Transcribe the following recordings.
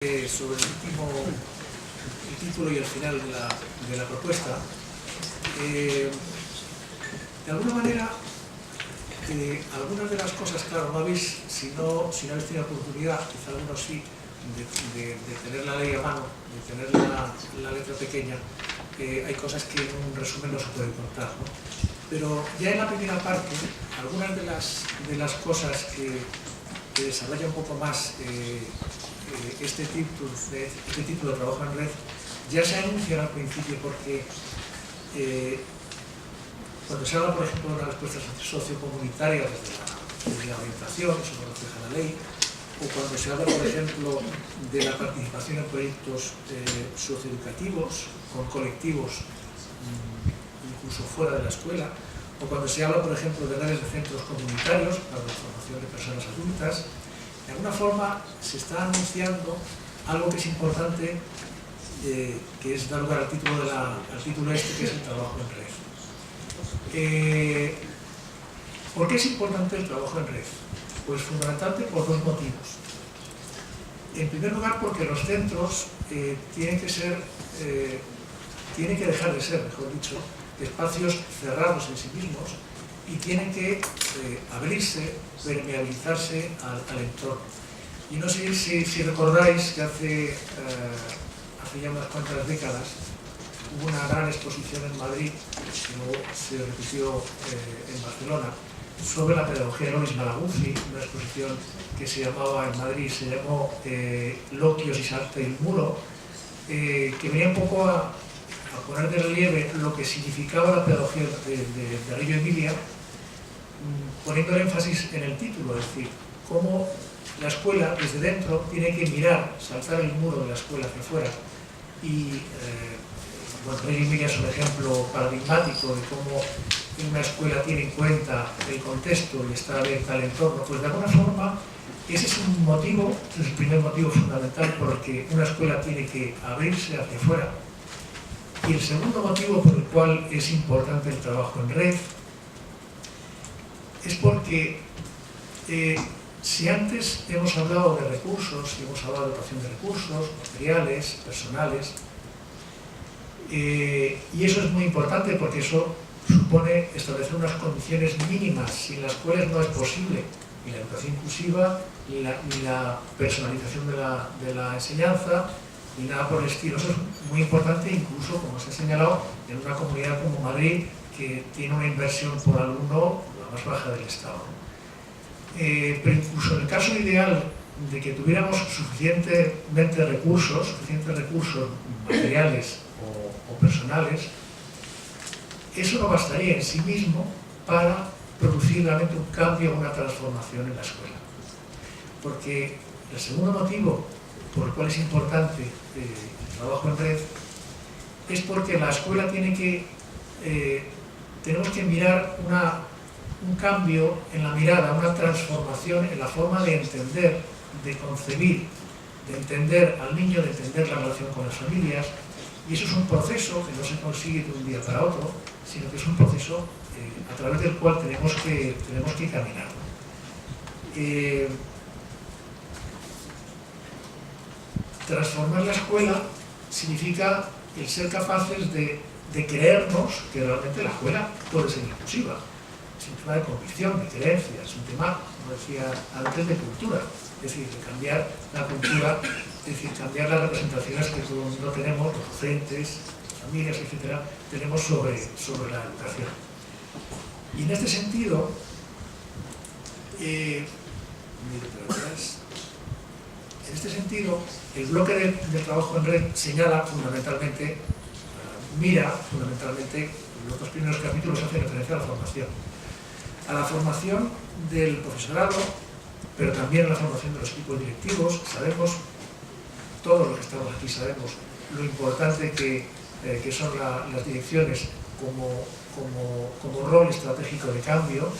Sobre el título y el final de la propuesta, de alguna manera, algunas de las cosas, claro, no habéis, si no habéis tenido oportunidad, quizá algunos sí, de tener la ley a mano, de tener la letra pequeña, hay cosas que en un resumen no se pueden contar, ¿no? Pero ya en la primera parte, algunas de las cosas que desarrolla un poco más este tipo de trabajo en red ya se anuncia al principio, porque cuando se habla, por ejemplo, de una respuesta sociocomunitaria desde la orientación, eso lo refleja la ley, o cuando se habla, por ejemplo, de la participación en proyectos socioeducativos con colectivos incluso fuera de la escuela, o cuando se habla, por ejemplo, de redes de centros comunitarios para la formación de personas adultas, de alguna forma se está anunciando algo que es importante, que es dar lugar al título este, que es el trabajo en red. ¿Por qué es importante el trabajo en red? Pues fundamentalmente por dos motivos. En primer lugar, porque los centros tienen que dejar de ser, mejor dicho, espacios cerrados en sí mismos, y tienen que abrirse, permeabilizarse al entorno. Y no sé si recordáis que hace ya unas cuantas décadas hubo una gran exposición en Madrid, que luego se repitió en Barcelona, sobre la pedagogía de Loris Malaguzzi, una exposición que se llamaba en Madrid, se llamó Loquios y Salta y el Muro, que venía un poco a poner de relieve lo que significaba la pedagogía de Reggio Emilia, poniendo el énfasis en el título, es decir, cómo la escuela desde dentro tiene que mirar, saltar el muro de la escuela hacia afuera. Y bueno, Reggio Emilia es un ejemplo paradigmático de cómo una escuela tiene en cuenta el contexto y está abierta al entorno. Pues de alguna forma ese es un motivo, es el primer motivo fundamental por el que una escuela tiene que abrirse hacia afuera. Y el segundo motivo por el cual es importante el trabajo en red es porque si antes hemos hablado de recursos, y hemos hablado de dotación de recursos, materiales, personales, y eso es muy importante porque eso supone establecer unas condiciones mínimas. Sin las cuales no es posible ni la educación inclusiva, ni la personalización de la enseñanza, ni nada por el estilo. Eso es muy importante, incluso, como se ha señalado, en una comunidad como Madrid, que tiene una inversión por alumno la más baja del Estado. Pero incluso en el caso ideal de que tuviéramos suficientes recursos materiales o personales, eso no bastaría en sí mismo para producir realmente un cambio, una transformación en la escuela. Porque el segundo motivo por el cual es importante el trabajo en red es porque la escuela tenemos que mirar un cambio en la mirada, una transformación en la forma de entender, de concebir, de entender al niño, de entender la relación con las familias. Y eso es un proceso que no se consigue de un día para otro, sino que es un proceso a través del cual tenemos que caminar. Transformar la escuela significa el ser capaces de creernos que realmente la escuela puede ser inclusiva. Es un tema de convicción, de creencia, es un tema, como decía antes, de cultura. Es decir, de cambiar la cultura, es decir, cambiar las representaciones que todo el mundo tenemos, los docentes, familias, etcétera, tenemos sobre la educación. Y en este sentido, el bloque de trabajo en red señala fundamentalmente, los dos primeros capítulos hacen referencia a la formación del profesorado, pero también a la formación de los equipos directivos. Sabemos, todos los que estamos aquí sabemos, lo importante que son las direcciones como rol estratégico de cambio.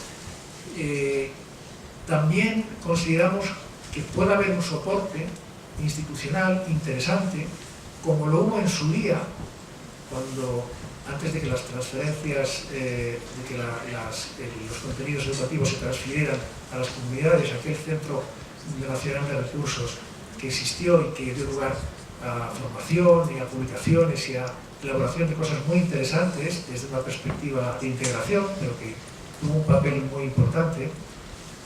También consideramos que puede haber un soporte institucional interesante, como lo hubo en su día, antes de que las transferencias, los contenidos educativos se transfirieran a las comunidades, aquel Centro Nacional de Recursos que existió y que dio lugar a formación y a publicaciones y a elaboración de cosas muy interesantes desde una perspectiva de integración, pero que tuvo un papel muy importante.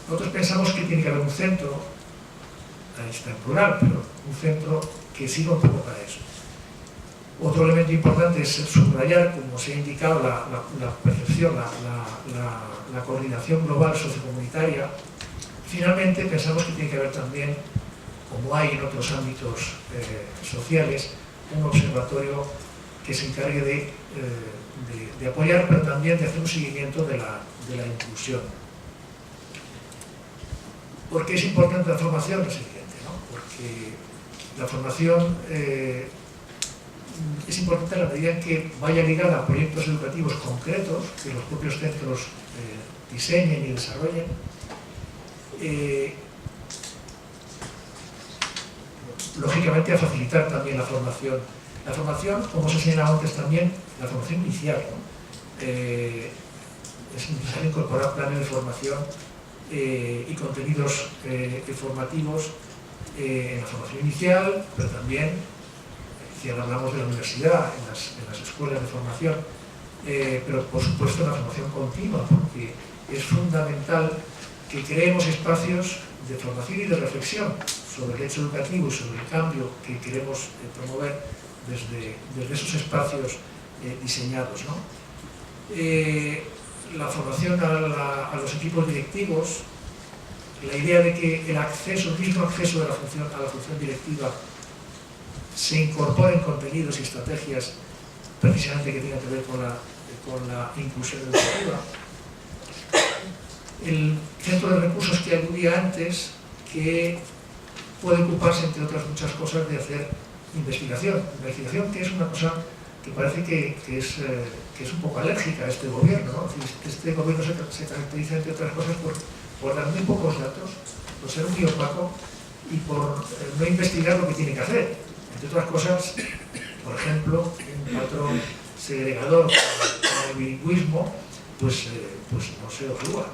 Nosotros pensamos que tiene que haber un centro, ahí está en plural, pero un centro que sirva un poco para eso. Otro elemento importante es subrayar, como se ha indicado, la percepción, la coordinación global sociocomunitaria. Finalmente, pensamos que tiene que haber también, como hay en otros ámbitos sociales, un observatorio que se encargue de apoyar, pero también de hacer un seguimiento de la inclusión. ¿Por qué es importante la formación? Es evidente, ¿no? Porque la formación es importante en la medida en que vaya ligada a proyectos educativos concretos que los propios centros diseñen y desarrollen. Lógicamente a facilitar también la formación. La formación, como se señalaba antes también, la formación inicial, ¿no? Es necesario incorporar planes de formación y contenidos formativos en la formación inicial, pero también, si ahora hablamos de la universidad, en las escuelas de formación, pero por supuesto en la formación continua, porque es fundamental que creemos espacios de formación y de reflexión sobre el hecho educativo y sobre el cambio que queremos promover desde esos espacios diseñados, ¿no? La formación a los equipos directivos, la idea de que el mismo acceso a la función directiva se incorporen contenidos y estrategias precisamente que tengan que ver con la inclusión educativa. El centro de recursos que aludía antes, que puede ocuparse, entre otras muchas cosas, de hacer investigación que es una cosa que parece que es un poco alérgica a este gobierno, ¿no? Este gobierno se caracteriza, entre otras cosas, por dar muy pocos datos, por ser muy opaco y por no investigar lo que tiene que hacer. Entre otras cosas, por ejemplo, un patrón segregador como el bilingüismo, pues no se evalúa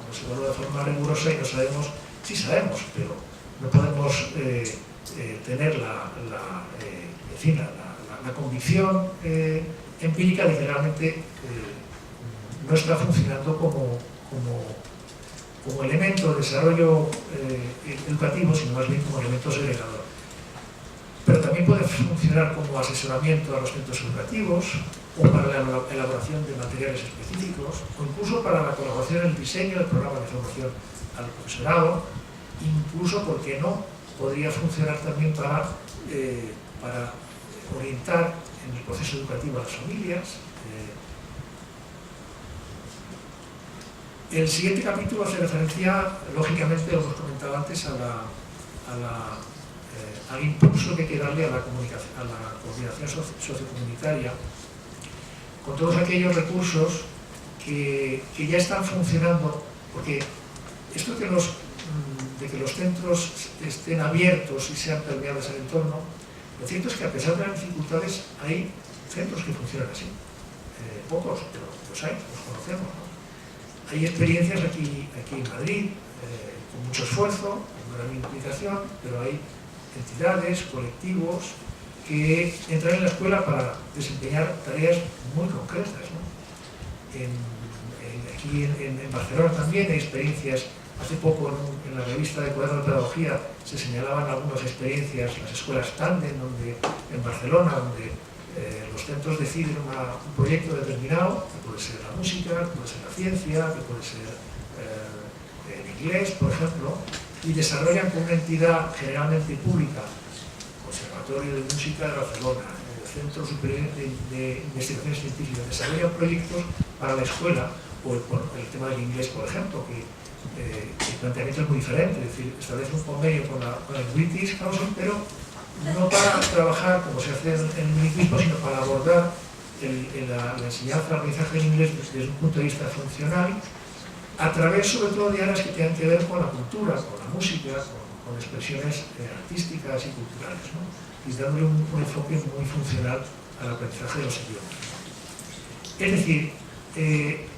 de forma rigurosa y no sabemos, sí sabemos, pero no podemos tener la convicción empírica de que realmente no está funcionando como elemento de desarrollo educativo, sino más bien como elemento segregador. Pero también puede funcionar como asesoramiento a los centros educativos, o para la elaboración de materiales específicos, o incluso para la colaboración en el diseño del programa de formación al profesorado, incluso, ¿por qué no?, podría funcionar también para orientar en el proceso educativo a las familias. El siguiente capítulo hace referencia, lógicamente, lo hemos comentado antes, al impulso que hay que darle a la coordinación sociocomunitaria, con todos aquellos recursos que ya están funcionando, porque esto de que los centros estén abiertos y sean permeables al entorno, lo cierto es que a pesar de las dificultades hay centros que funcionan así. Pocos, pero los hay, los conocemos, ¿no? Hay experiencias aquí en Madrid, con mucho esfuerzo, con gran implicación, pero hay entidades, colectivos, que entran en la escuela para desempeñar tareas muy concretas, ¿no? Aquí en Barcelona también hay experiencias. Hace poco en la revista de Cuaderno de Pedagogía se señalaban algunas experiencias, las escuelas Tandem en Barcelona, donde los centros deciden un proyecto determinado, que puede ser la música, que puede ser la ciencia, que puede ser el inglés, por ejemplo, y desarrollan con una entidad generalmente pública, Conservatorio de Música de Barcelona, el Centro Superior de Investigaciones Científicas, desarrollan proyectos para la escuela, o el tema del inglés, por ejemplo, que el planteamiento es muy diferente, es decir, establece un convenio con el British Council, pero no para trabajar como se hace en el bilingüismo, sino para abordar la enseñanza, el aprendizaje en inglés desde un punto de vista funcional, a través sobre todo de áreas que tengan que ver con la cultura, con la música, con expresiones artísticas y culturales, ¿no? Y dándole un enfoque muy funcional al aprendizaje de los idiomas. Es decir,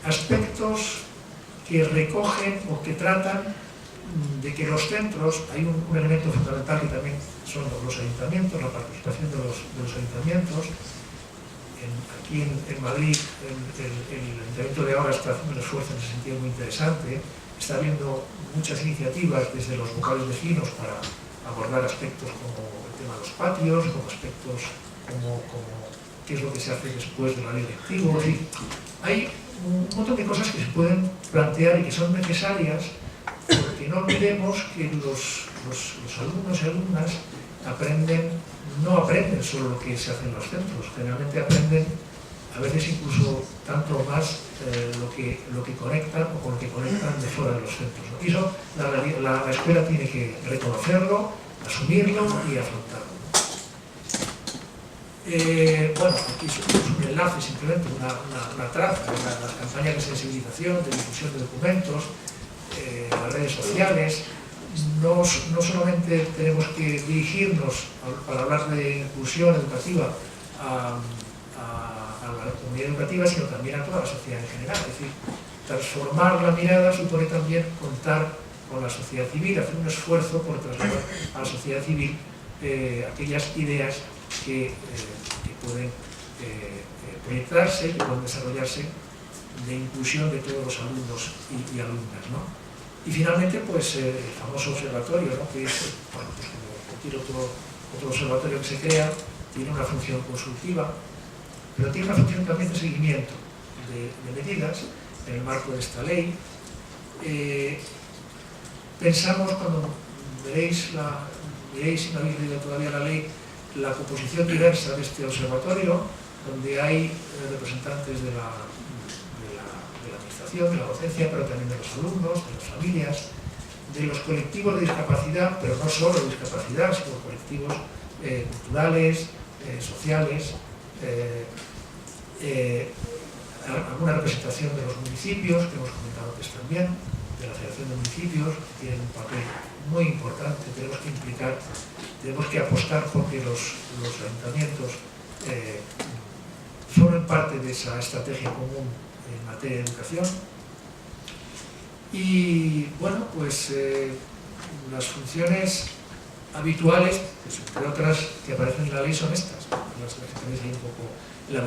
aspectos que recogen o que tratan de que los centros, hay un elemento fundamental que también son los ayuntamientos, la participación de los ayuntamientos. Aquí en Madrid el ayuntamiento de ahora está haciendo un esfuerzo en ese sentido muy interesante, está habiendo muchas iniciativas desde los vocales vecinos para abordar aspectos como el tema de los patios, como aspectos como qué es lo que se hace después de la ley de activos. Hay un montón de cosas que se pueden plantear y que son necesarias, porque no olvidemos que los alumnos y alumnas no aprenden solo lo que se hace en los centros, generalmente aprenden a veces incluso tanto más lo que conectan o con lo que conectan de fuera de los centros, ¿no? Y eso la escuela tiene que reconocerlo, asumirlo y afrontarlo. Bueno, aquí es un enlace, simplemente una traza de las campañas de sensibilización, de difusión de documentos, las redes sociales. No solamente tenemos que dirigirnos para hablar de inclusión educativa a la comunidad educativa, sino también a toda la sociedad en general. Es decir, transformar la mirada supone también contar con la sociedad civil, hacer un esfuerzo por trasladar a la sociedad civil aquellas ideas que pueden proyectarse, que pueden desarrollarse de inclusión de todos los alumnos y alumnas, ¿no? Y finalmente, pues el famoso observatorio, ¿no? Que es, bueno, pues como cualquier otro observatorio que se crea, tiene una función consultiva, pero tiene una función también de seguimiento de medidas en el marco de esta ley. Pensamos, cuando veréis, si no habéis leído todavía la ley, la composición diversa de este observatorio, donde hay representantes de la administración, de la docencia, pero también de los alumnos, de las familias, de los colectivos de discapacidad, pero no solo de discapacidad, sino colectivos culturales, sociales, alguna representación de los municipios, que hemos comentado antes también, de la Federación de Municipios, que tienen un papel muy importante. Tenemos que implicar, tenemos que apostar porque los ayuntamientos formen parte de esa estrategia común en materia de educación. Y bueno, pues las funciones habituales, pues, entre otras que aparecen en la ley, son estas, las que tenéis ahí un poco en la